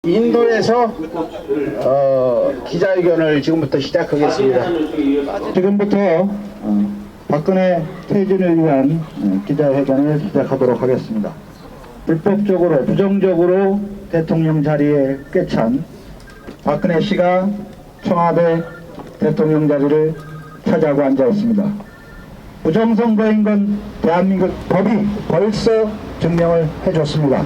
인도에서 기자회견을 지금부터 시작하겠습니다. 지금부터 박근혜 퇴진을 위한 기자회견을 시작하도록 하겠습니다. 불법적으로 부정적으로 대통령 자리에 꿰찬 박근혜 씨가 청와대 대통령 자리를 차지하고 앉아 있습니다. 부정선거인 건 대한민국 법이 벌써 증명을 해줬습니다.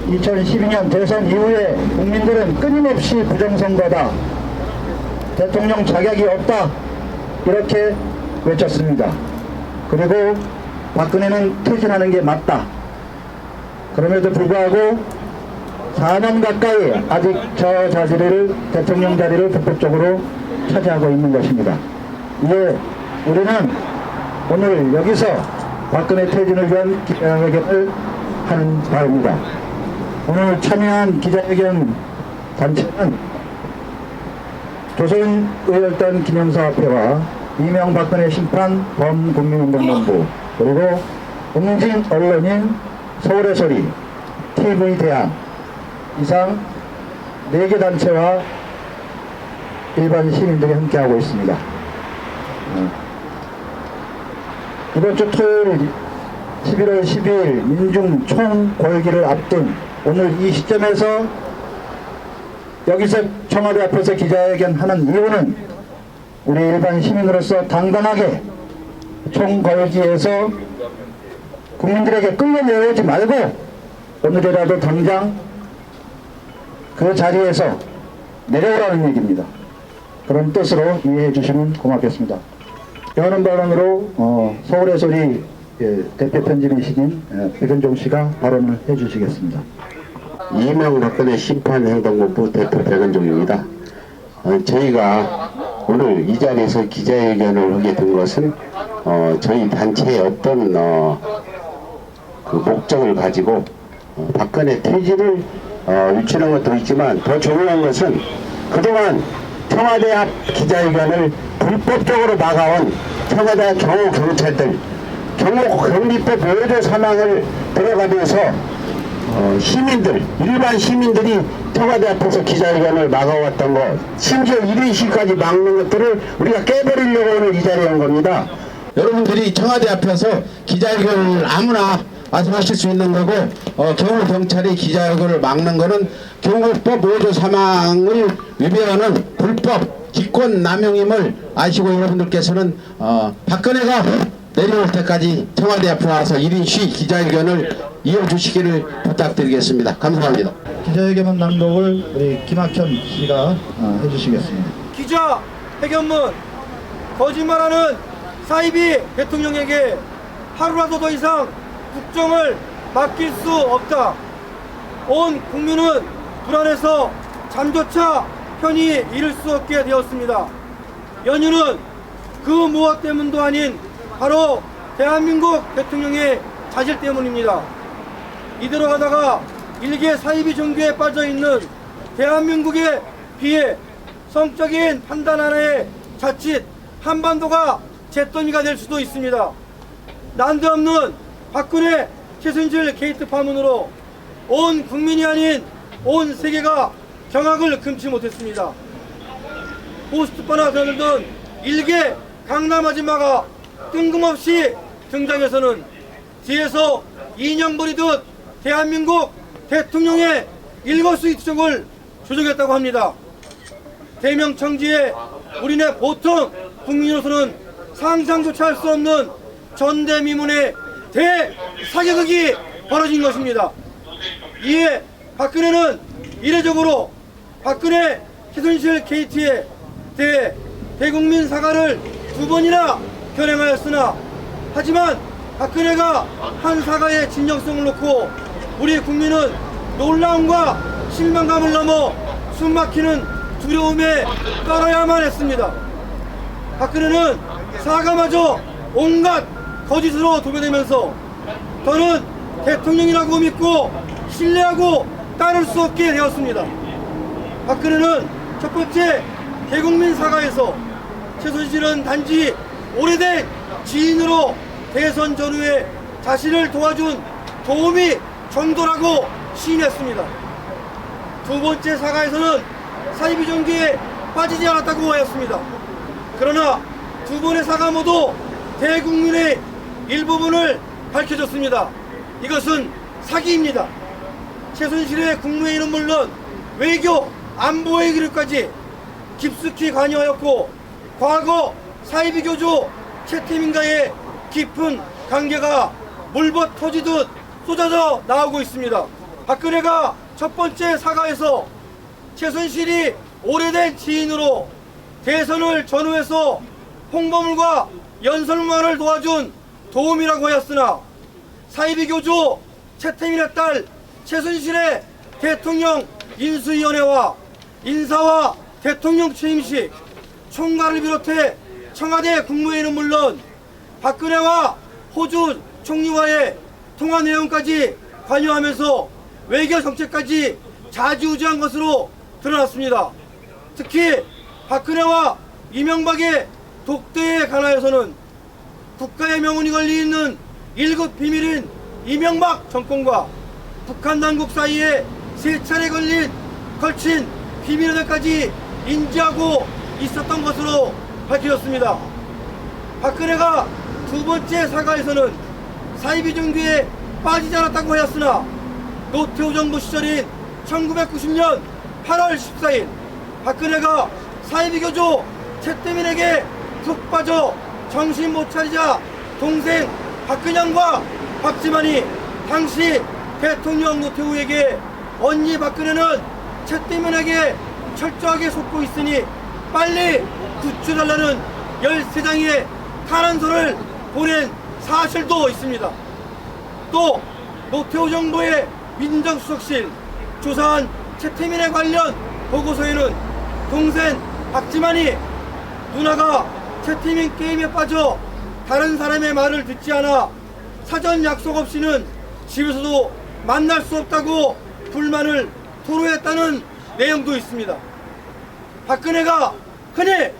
2012년 대선 이후에 국민들은 끊임없이 부정선거다, 대통령 자격이 없다 이렇게 외쳤습니다. 그리고 박근혜는 퇴진하는 게 맞다. 그럼에도 불구하고 4년 가까이 아직 저 자리를, 대통령 자리를 불법적으로 차지하고 있는 것입니다. 이에 우리는 오늘 여기서 박근혜 퇴진을 위한 기자회견을 하는 바입니다. 오늘 참여한 기자회견 단체는 조선의열단 기념사업회와 이명박근혜 심판 범국민운동본부, 그리고 웅진 언론인 서울의 소리, TV대안, 이상 4개 단체와 일반 시민들이 함께하고 있습니다. 이번 주 토요일 11월 12일 민중 총궐기를 앞둔 오늘 이 시점에서 여기서 청와대 앞에서 기자회견 하는 이유는 우리 일반 시민으로서 당당하게 총궐기에서 국민들에게 끌려내오지 말고 오늘이라도 당장 그 자리에서 내려오라는 얘기입니다. 그런 뜻으로 이해해 주시면 고맙겠습니다. 여는 발언으로 서울의 소리 대표 편집이신 백은종 씨가 발언을 해 주시겠습니다. 이명박근혜 심판행동본부 대표 백은종입니다. 저희가 오늘 이 자리에서 기자회견을 하게 된 것은 저희 단체의 어떤 그 목적을 가지고 박근혜 퇴진을 유치하는 것도 있지만, 더 중요한 것은 그동안 청와대 앞 기자회견을 불법적으로 막아온 청와대 경호경찰들, 경호경비법 외조 사망을 들어가면서 시민들, 일반 시민들이 청와대 앞에서 기자회견을 막아왔던 것, 심지어 1인시까지 막는 것들을 우리가 깨버리려고 오늘 이 자리에 온 겁니다. 여러분들이 청와대 앞에서 기자회견을 아무나 와서 하실 수 있는 거고, 경호경찰이 기자회견을 막는 거는 경호법 외조 사망을 위배하는 불법 기권 남용임을 아시고, 여러분들께서는 박근혜가 내려올 때까지 청와대 앞에 와서 1인시 기자회견을 이어주시기를 부탁드리겠습니다. 감사합니다. 기자회견 낭독을 우리 김학현 씨가 해주시겠습니다. 기자 회견문, 거짓말하는 사이비 대통령에게 하루라도 더 이상 국정을 맡길 수 없다. 온 국민은 불안해서 잠조차 편히 이룰 수 없게 되었습니다. 연유는 그 무엇 때문도 아닌 바로 대한민국 대통령의 자질 때문입니다. 이대로 가다가 일개 사이비 종교에 빠져있는 대한민국에 비해 성적인 판단 하나에 자칫 한반도가 잿더미가 될 수도 있습니다. 난데없는 박근혜 최순실 게이트 파문으로 온 국민이 아닌 온 세계가 경악을 금치 못했습니다. 포스트바나 들던 일개 강남 아줌마가 뜬금없이 등장해서는 뒤에서 인형 부리듯 대한민국 대통령의 일거수일투족을 조종했다고 합니다. 대명청지에 우리네 보통 국민으로서는 상상조차 할 수 없는 전대미문의 대사격극이 벌어진 것입니다. 이에 박근혜는 이례적으로 박근혜 최순실 게이트에 대해 대국민 사과를 2번이나 결행하였으나, 하지만 박근혜가 한 사과의 진정성을 놓고 우리 국민은 놀라움과 실망감을 넘어 숨막히는 두려움에 떨어야만 했습니다. 박근혜는 사과마저 온갖 거짓으로 도배되면서 더는 대통령이라고 믿고 신뢰하고 따를 수 없게 되었습니다. 박근혜는 첫 번째 대국민 사과에서 최순실은 단지 오래된 지인으로 대선 전후에 자신을 도와준 도우미 정도라고 시인했습니다. 두 번째 사과에서는 사이비 종교에 빠지지 않았다고 하였습니다. 그러나 두 번의 사과 모두 대국민의 일부분을 밝혀줬습니다. 이것은 사기입니다. 최순실의 국무회의는 물론 외교, 안보의 기류까지 깊숙이 관여하였고 과거 사이비 교주 최태민과의 깊은 관계가 물벗 터지듯 쏟아져 나오고 있습니다. 박근혜가 첫 번째 사과에서 최순실이 오래된 지인으로 대선을 전후해서 홍보물과 연설문을 도와준 도움이라고 하였으나 사이비 교주 최태민의 딸 최순실의 대통령 인수위원회와 인사와 대통령 취임식, 총괄을 비롯해 청와대 국무회의는 물론 박근혜와 호주 총리와의 통화 내용까지 관여하면서 외교 정책까지 좌지우지한 것으로 드러났습니다. 특히 박근혜와 이명박의 독대에 관하여서는 국가의 명운이 걸려있는 1급 비밀인 이명박 정권과 북한 당국 사이에 3차례 걸친 비밀연애까지 인지하고 있었던 것으로 밝혀졌습니다. 박근혜가 두 번째 사과에서는 사이비 종교에 빠지지 않았다고 하였으나 노태우 정부 시절인 1990년 8월 14일 박근혜가 사이비 교주 최태민에게 푹 빠져 정신 못 차리자 동생 박근영과 박지만이 당시 대통령 노태우에게 언니 박근혜는 최태민에게 철저하게 속고 있으니 빨리 구출하려는 13장의 탄원서를 보낸 사실도 있습니다. 또 노태우 정부의 민정수석실 조사한 최태민에 관련 보고서에는 동생 박지만이 누나가 최태민 게임에 빠져 다른 사람의 말을 듣지 않아 사전 약속 없이는 집에서도 만날 수 없다고 불만을 토로했다는 내용도 있습니다. 박근혜가 흔히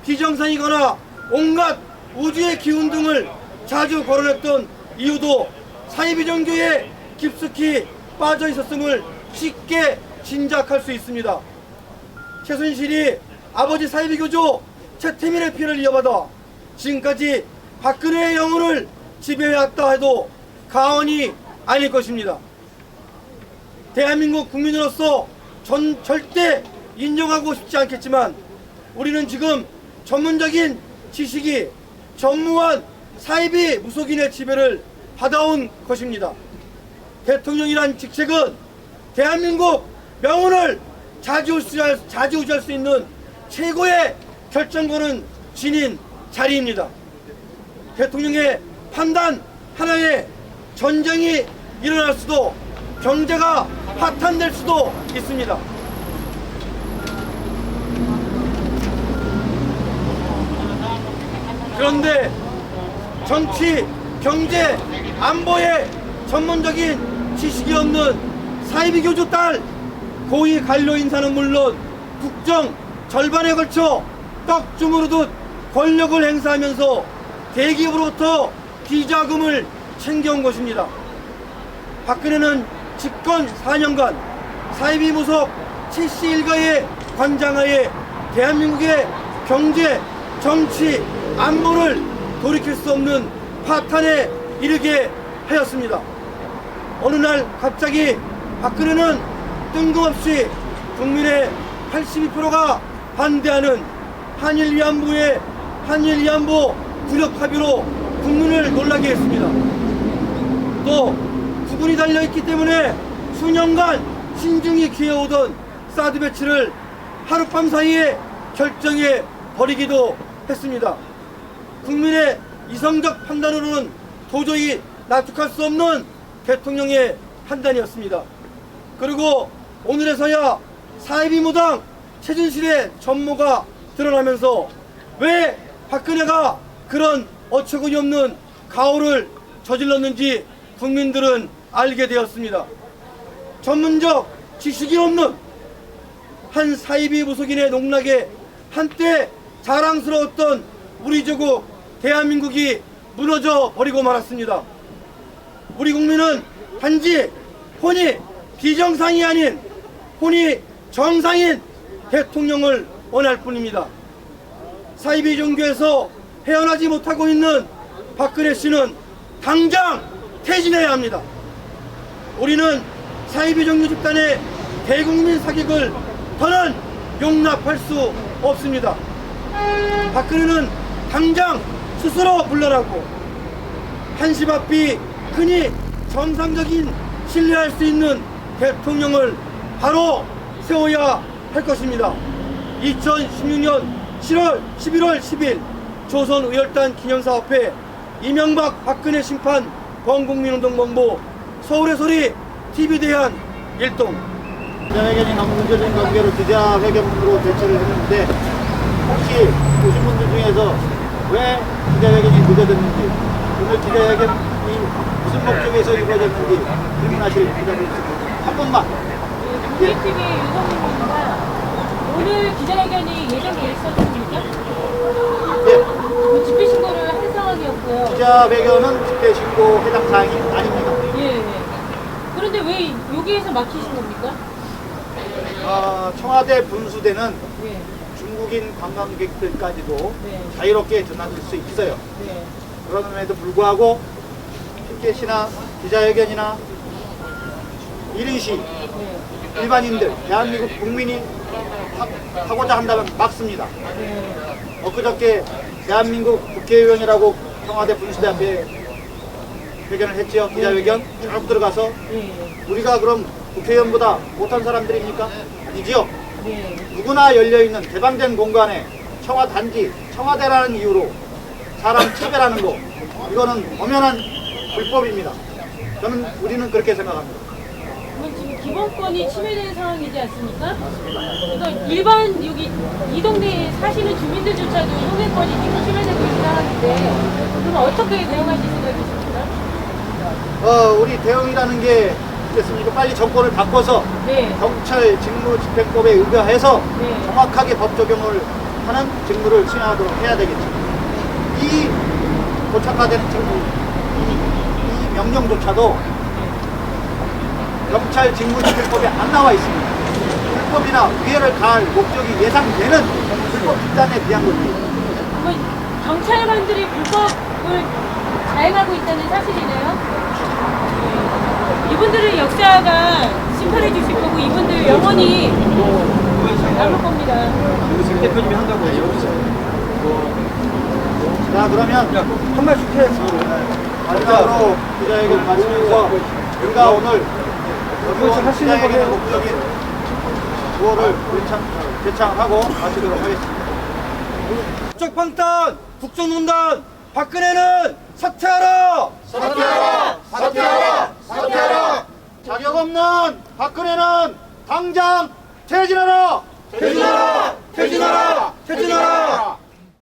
비정상이거나 온갖 우주의 기운 등을 자주 거론했던 이유도 사이비 종교에 깊숙이 빠져 있었음을 쉽게 짐작할 수 있습니다. 최순실이 아버지 사이비 교주 최태민의 피를 이어받아 지금까지 박근혜의 영혼을 지배해왔다 해도 과언이 아닐 것입니다. 대한민국 국민으로서 절대 인정하고 싶지 않겠지만 우리는 지금 전문적인 지식이 전무한 사이비 무속인의 지배를 받아온 것입니다. 대통령이란 직책은 대한민국 명운을 좌지우지할 수 있는 최고의 결정권은 지닌 자리입니다. 대통령의 판단 하나에 전쟁이 일어날 수도 경제가 파탄될 수도 있습니다. 그런데 정치, 경제, 안보에 전문적인 지식이 없는 사이비 교주 딸 고위 관료 인사는 물론 국정 절반에 걸쳐 떡 주무르듯 권력을 행사하면서 대기업으로부터 비자금을 챙겨온 것입니다. 박근혜는 집권 4년간 사이비 무속 최씨 일가의 관장하에 대한민국의 경제, 정치, 안보를 돌이킬 수 없는 파탄에 이르게 하였습니다. 어느 날 갑자기 박근혜는 뜬금없이 국민의 82%가 반대하는 한일 위안부의 한일 위안부武력 합의로 국민을 놀라게 했습니다. 또 부군이 달려있기 때문에 수년간 신중히 기해오던 사드 배치를 하룻밤 사이에 결정해 버리기도 했습니다. 국민의 이성적 판단으로는 도저히 납득할 수 없는 대통령의 판단이었습니다. 그리고 오늘에서야 사이비 무당 최순실의 전모가 드러나면서 왜 박근혜가 그런 어처구니 없는 가오를 저질렀는지 국민들은 알게 되었습니다. 전문적 지식이 없는 한 사이비 무속인의 농락에 한때 자랑스러웠던 우리 조국 대한민국이 무너져 버리고 말았습니다. 우리 국민은 단지 혼이 비정상이 아닌 혼이 정상인 대통령을 원할 뿐입니다. 사이비 종교에서 헤어나지 못하고 있는 박근혜 씨는 당장 퇴진해야 합니다. 우리는 사이비 종교 집단의 대국민 사격을 더는 용납할 수 없습니다. 박근혜는 당장 스스로 물러나고 한시 앞이 흔히 정상적인 신뢰할 수 있는 대통령을 바로 세워야 할 것입니다. 2016년 11월 10일 조선의열단 기념사업회 이명박 박근혜 심판 범국민운동본부 서울의 소리 TV대한 일동. 기자회견이 너무 문제적인 관계로 기자회견으로 대처를 했는데 혹시 오신 분들 중에서 왜 기자회견이 늦어졌는지, 오늘 기자회견이 무슨 목적에서 이루어졌는지 질문하실 기자분 있습니다. 한 분만. VTV 유성민입니다. 오늘 기자회견이 예정돼 있었습니까? 예, 집회 신고를 한 상황이었고요. 기자회견은 집회 신고 해당 사항이 아닙니다. 예. 그런데 왜 여기에서 막히신 겁니까? 청와대 분수대는 예. 중국인 관광객들까지도 네. 자유롭게 드나들 수 있어요. 네. 그럼에도 불구하고 피켓이나 기자회견이나 이르시 네. 일반인들, 대한민국 국민이 하고자 한다면 막습니다. 네. 엊그저께 대한민국 국회의원이라고 청와대 분수대 앞에 회견을 했지요. 기자회견 쭉 들어가서 네. 우리가 그럼 국회의원보다 못한 사람들입니까? 아니지요. 네. 누구나 열려있는 개방된 공간에 청와단지, 청와대라는 이유로 사람 차별하는 거, 이거는 엄연한 불법입니다. 우리는 그렇게 생각합니다. 그건 지금 기본권이 침해되는 상황이지 않습니까? 그러니까 일반 여기 이 동네에 사시는 주민들조차도 통행권이 지금 침해되고 있는 상황인데 그럼 어떻게 대응하실 생각이십니까? 우리 대응이라는 게 있겠습니까? 빨리 정권을 바꿔서 네. 경찰 직무집행법에 의거해서 네. 정확하게 법 적용을 하는 직무를 수행하도록 해야 되겠죠. 이 고착화되는 직무, 이 명령조차도 경찰 직무집행법에 안 나와 있습니다. 불법이나 위해를 가할 목적이 예상되는 불법 집단에 대한 겁니다. 그럼 경찰관들이 불법을 자행하고 있다는 사실이네요? 네. 이분들의 역사가 심판해 주실 거고 이분들 영원히 남을 겁니다. 대표님이 한다고 해요. 자, 그러면 한 말씩 해. 마지막으로 기자회견을 마치면서 우리가 오늘 할수 있는 거 기자회견의 해요. 목적인 구호를 개창하고 마치도록 하겠습니다. 국적방탄 국정농단 박근혜는 사퇴하라! 사퇴하라! 사퇴하라! 사퇴하라! 자격 없는 박근혜는 당장 퇴진하라! 퇴진하라! 퇴진하라! 퇴진하라!